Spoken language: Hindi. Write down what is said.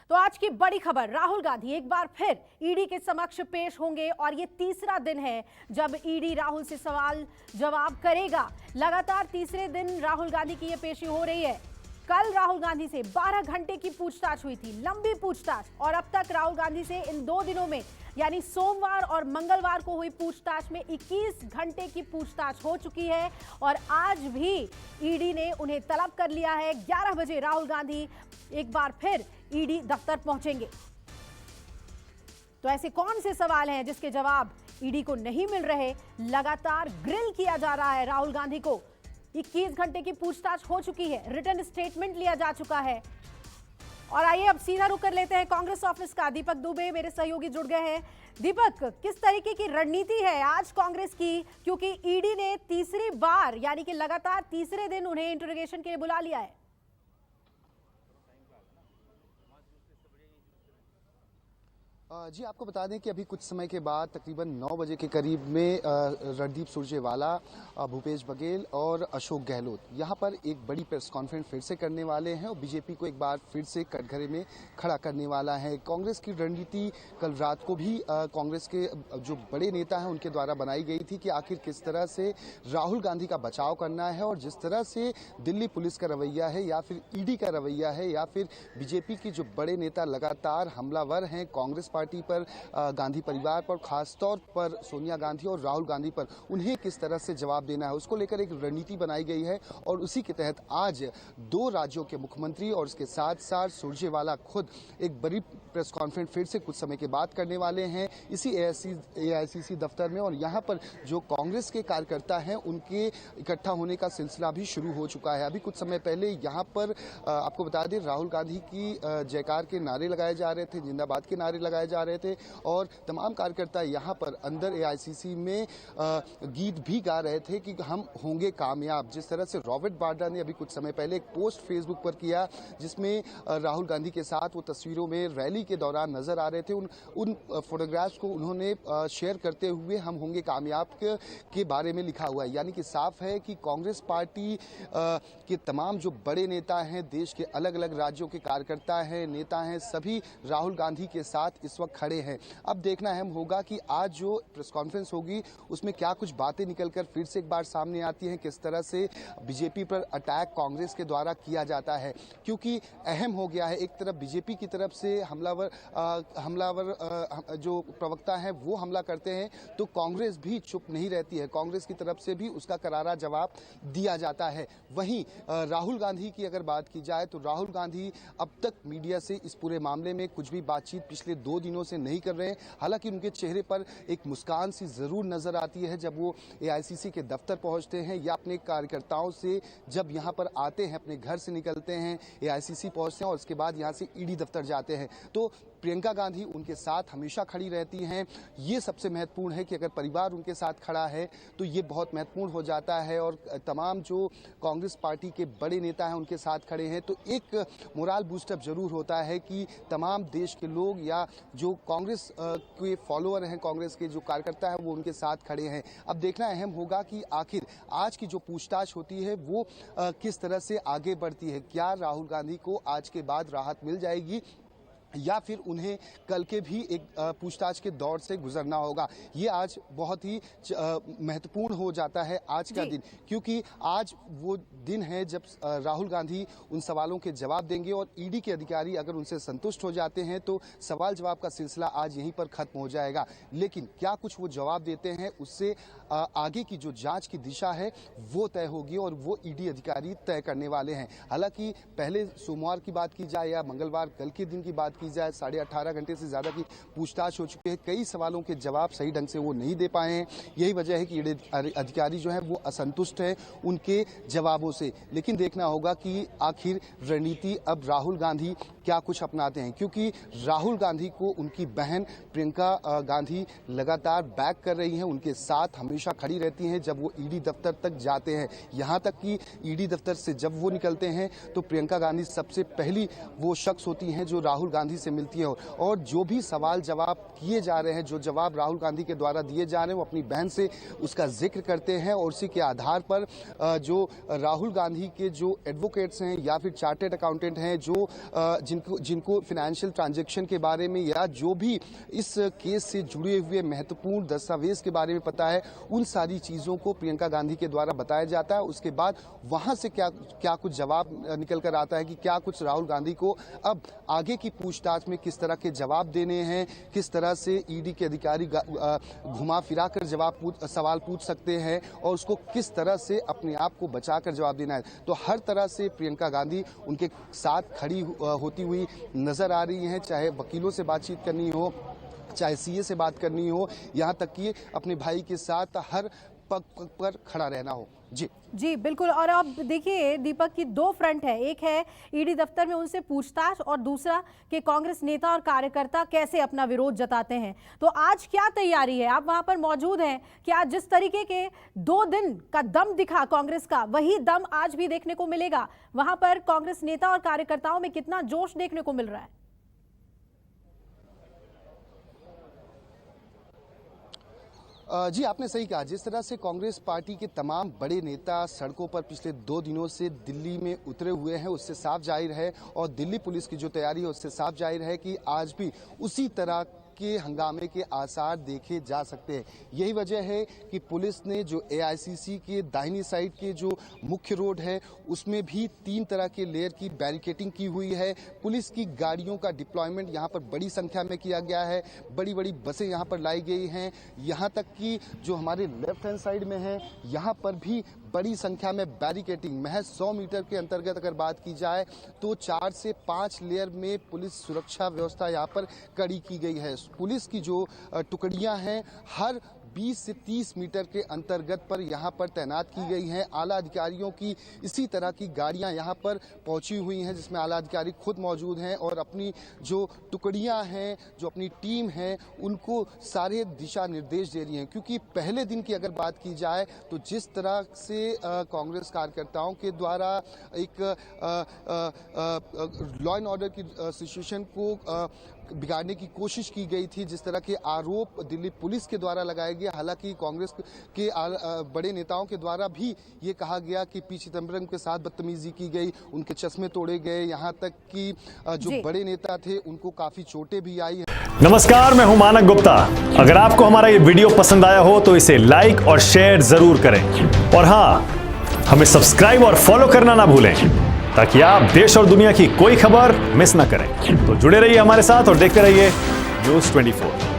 तो आज की बड़ी खबर, राहुल गांधी एक बार फिर ईडी के समक्ष पेश होंगे और ये तीसरा दिन है जब ईडी राहुल से सवाल जवाब करेगा। लगातार तीसरे दिन राहुल गांधी की ये पेशी हो रही है। कल राहुल गांधी से 12 घंटे की पूछताछ हुई थी, लंबी पूछताछ, और अब तक राहुल गांधी से इन 2 दिनों में यानी सोमवार और मंगलवार को हुई पूछताछ में 21 घंटे की पूछताछ हो चुकी है और आज भी ईडी ने उन्हें तलब कर लिया है। 11 बजे राहुल गांधी एक बार फिर ईडी दफ्तर पहुंचेंगे। तो ऐसे कौन से सवाल हैं जिसके जवाब ईडी को नहीं मिल रहे? लगातार ग्रिल किया जा रहा है राहुल गांधी को। 21 घंटे की पूछताछ हो चुकी है, रिटन स्टेटमेंट लिया जा चुका है। और आइए अब सीधा रुक कर लेते हैं कांग्रेस ऑफिस का। दीपक दुबे मेरे सहयोगी जुड़ गए हैं। दीपक, किस तरीके की रणनीति है आज कांग्रेस की, क्योंकि ईडी ने तीसरी बार यानी कि लगातार तीसरे दिन उन्हें इंटरोगेशन के लिए बुला लिया है? जी, आपको बता दें कि अभी कुछ समय के बाद तकरीबन 9 बजे के करीब में रणदीप सुरजेवाला, भूपेश बघेल और अशोक गहलोत यहाँ पर एक बड़ी प्रेस कॉन्फ्रेंस फिर से करने वाले हैं और बीजेपी को एक बार फिर से कटघरे में खड़ा करने वाला है। कांग्रेस की रणनीति कल रात को भी कांग्रेस के जो बड़े नेता हैं उनके द्वारा बनाई गई थी कि आखिर किस तरह से राहुल गांधी का बचाव करना है, और जिस तरह से दिल्ली पुलिस का रवैया है या फिर ईडी का रवैया है या फिर बीजेपी की जो बड़े नेता लगातार हमलावर हैं कांग्रेस पार्टी पर, गांधी परिवार पर, खासतौर पर सोनिया गांधी और राहुल गांधी पर, उन्हें किस तरह से जवाब देना है उसको लेकर एक रणनीति बनाई गई है। और उसी के तहत आज 2 राज्यों के मुख्यमंत्री और उसके साथ साथ सुरजेवाला खुद एक बड़ी प्रेस कॉन्फ्रेंस फिर से कुछ समय के बाद करने वाले हैं इसी एआईसीसी दफ्तर में। और यहाँ पर जो कांग्रेस के कार्यकर्ता हैं उनके इकट्ठा होने का सिलसिला भी शुरू हो चुका है। अभी कुछ समय पहले यहाँ पर आपको बता दें राहुल गांधी की जयकार के नारे लगाए जा रहे थे, जिंदाबाद के नारे लगाए जा रहे थे और तमाम कार्यकर्ता यहाँ पर अंदर एआईसीसी में गीत भी गा रहे थे कि हम होंगे कामयाब। जिस तरह से रॉबर्ट वाड्रा ने अभी कुछ समय पहले एक पोस्ट फेसबुक पर किया जिसमें राहुल गांधी के साथ वो तस्वीरों में रैली के दौरान नजर आ रहे थे, उन फोटोग्राफ्स को उन्होंने शेयर करते हुए हम होंगे कामयाब के बारे में लिखा हुआ है। यानी कि साफ है कि कांग्रेस पार्टी के तमाम जो बड़े नेता हैं, देश के अलग अलग राज्यों के कार्यकर्ता हैं, नेता हैं, सभी राहुल गांधी के साथ इस वक्त खड़े हैं। अब देखना अहम होगा कि आज जो प्रेस कॉन्फ्रेंस होगी उसमें क्या कुछ बातें निकलकर फिर से एक बार सामने आती हैं, किस तरह से बीजेपी पर अटैक कांग्रेस के द्वारा किया जाता है। क्योंकि अहम हो गया है, एक तरफ बीजेपी की तरफ से हमलावर जो प्रवक्ता हैं वो हमला करते हैं तो कांग्रेस भी चुप नहीं रहती है, कांग्रेस की तरफ से भी उसका करारा जवाब दिया जाता है। वहीं राहुल गांधी की अगर बात की जाए तो राहुल गांधी अब तक मीडिया से इस पूरे मामले में कुछ भी बातचीत पिछले 2 दिनों से नहीं कर रहे हैं। हालांकि उनके चेहरे पर एक मुस्कान सी जरूर नजर आती है जब वो एआईसीसी के दफ्तर पहुंचते हैं या अपने कार्यकर्ताओं से जब यहां पर आते हैं, अपने घर से निकलते हैं, एआईसीसी पहुंचते हैं और उसके बाद यहां से ईडी दफ्तर जाते हैं। तो प्रियंका गांधी उनके साथ हमेशा खड़ी रहती हैं। ये सबसे महत्वपूर्ण है कि अगर परिवार उनके साथ खड़ा है तो ये बहुत महत्वपूर्ण हो जाता है और तमाम जो कांग्रेस पार्टी के बड़े नेता हैं उनके साथ खड़े हैं तो एक मोरल बूस्टअप जरूर होता है कि तमाम देश के लोग या जो कांग्रेस के फॉलोअर हैं, कांग्रेस के जो कार्यकर्ता हैं वो उनके साथ खड़े हैं। अब देखना अहम होगा कि आखिर आज की जो पूछताछ होती है वो किस तरह से आगे बढ़ती है। क्या राहुल गांधी को आज के बाद राहत मिल जाएगी या फिर उन्हें कल के भी एक पूछताछ के दौर से गुजरना होगा। ये आज बहुत ही महत्वपूर्ण हो जाता है आज का दिन, क्योंकि आज वो दिन है जब राहुल गांधी उन सवालों के जवाब देंगे और ईडी के अधिकारी अगर उनसे संतुष्ट हो जाते हैं तो सवाल जवाब का सिलसिला आज यहीं पर खत्म हो जाएगा। लेकिन क्या कुछ वो जवाब देते हैं उससे आगे की जो जांच की दिशा है वो तय होगी और वो ईडी अधिकारी तय करने वाले हैं। हालांकि पहले सोमवार की बात की जाए या मंगलवार कल के दिन की बात की जाए, 18.5 घंटे से ज्यादा की पूछताछ हो चुकी है। कई सवालों के जवाब सही ढंग से वो नहीं दे पाए हैं। यही वजह है कि अधिकारी जो है वो असंतुष्ट है उनके जवाबों से। लेकिन देखना होगा कि आखिर रणनीति अब राहुल गांधी क्या कुछ अपनाते हैं, क्योंकि राहुल गांधी को उनकी बहन प्रियंका गांधी लगातार बैक कर रही हैं, उनके साथ हमेशा खड़ी रहती हैं जब वो ईडी दफ्तर तक जाते हैं। यहां तक कि ईडी दफ्तर से जब वो निकलते हैं तो प्रियंका गांधी सबसे पहली वो शख्स होती हैं जो राहुल गांधी गांधी से मिलती है और जो भी सवाल जवाब किए जा रहे हैं, जो जवाब राहुल गांधी के द्वारा दिए जा रहे हैं, वो अपनी बहन से उसका जिक्र करते हैं और उसी के आधार पर जो राहुल गांधी के जो एडवोकेट्स हैं या फिर चार्टर्ड अकाउंटेंट हैं, जो जिनको फाइनेंशियल ट्रांजैक्शन के बारे में या जो भी इस केस से जुड़े हुए महत्वपूर्ण दस्तावेज के बारे में पता है, उन सारी चीज़ों को प्रियंका गांधी के द्वारा बताया जाता है। उसके बाद वहां से क्या कुछ जवाब निकल कर आता है कि क्या कुछ राहुल गांधी को अब आगे की पूछताछ में किस तरह के जवाब देने हैं, किस तरह से ईडी के अधिकारी घुमा फिरा कर सवाल पूछ सकते हैं और उसको किस तरह से अपने आप को बचाकर जवाब देना है। तो हर तरह से प्रियंका गांधी उनके साथ खड़ी होती हुई नजर आ रही हैं, चाहे वकीलों से बातचीत करनी हो, चाहे सीए से बात करनी हो, यहाँ तक कि अपने भाई के साथ हर पग पर खड़ा रहना हो। जी बिल्कुल। और अब देखिए दीपक की दो फ्रंट है, एक है ईडी दफ्तर में उनसे पूछताछ और दूसरा कि कांग्रेस नेता और कार्यकर्ता कैसे अपना विरोध जताते हैं। तो आज क्या तैयारी है? आप वहां पर मौजूद हैं, क्या जिस तरीके के 2 दिन का दम दिखा कांग्रेस का, वही दम आज भी देखने को मिलेगा? वहां पर कांग्रेस नेता और कार्यकर्ताओं में कितना जोश देखने को मिल रहा है? जी, आपने सही कहा। जिस तरह से कांग्रेस पार्टी के तमाम बड़े नेता सड़कों पर पिछले 2 दिनों से दिल्ली में उतरे हुए हैं, उससे साफ जाहिर है, और दिल्ली पुलिस की जो तैयारी है उससे साफ जाहिर है कि आज भी उसी तरह के हंगामे के आसार देखे जा सकते हैं। यही वजह है कि पुलिस ने जो एआईसीसी के दाहिनी साइड के जो मुख्य रोड है उसमें भी 3 तरह के लेयर की बैरिकेटिंग की हुई है। पुलिस की गाड़ियों का डिप्लॉयमेंट यहाँ पर बड़ी संख्या में किया गया है, बड़ी बड़ी बसें यहाँ पर लाई गई हैं। यहाँ तक कि जो हमारे लेफ्ट हैंड साइड में है यहाँ पर भी बड़ी संख्या में बैरिकेटिंग, महज 100 मीटर के अंतर्गत अगर बात की जाए तो 4 से 5 लेयर में पुलिस सुरक्षा व्यवस्था यहाँ पर कड़ी की गई है। पुलिस की जो टुकड़ियां हैं हर 20 से 30 मीटर के अंतर्गत पर यहाँ पर तैनात की गई हैं। आला अधिकारियों की इसी तरह की गाड़ियाँ यहाँ पर पहुँची हुई हैं जिसमें आला अधिकारी खुद मौजूद हैं और अपनी जो टुकड़ियाँ हैं, जो अपनी टीम है, उनको सारे दिशा निर्देश दे रही हैं। क्योंकि पहले दिन की अगर बात की जाए तो जिस तरह से कांग्रेस कार्यकर्ताओं के द्वारा एक लॉ एंड ऑर्डर की सिचुएशन को बिगाड़ने की कोशिश की गई थी, जिस तरह के आरोप दिल्ली पुलिस के द्वारा लगाए गए, हालांकि कांग्रेस के बड़े नेताओं के द्वारा भी ये कहा गया कि पी चिदम्बरम के साथ बदतमीजी की गई, उनके चश्मे तोड़े गए, यहाँ तक कि जो बड़े नेता थे उनको काफी चोटें भी आई हैं। नमस्कार, मैं हूं मानक गुप्ता। अगर आपको हमारा ये वीडियो पसंद आया हो तो इसे लाइक और शेयर जरूर करें और हाँ, हमें सब्सक्राइब और फॉलो करना ना भूलें ताकि आप देश और दुनिया की कोई खबर मिस ना करें। तो जुड़े रहिए हमारे साथ और देखते रहिए न्यूज़ 24।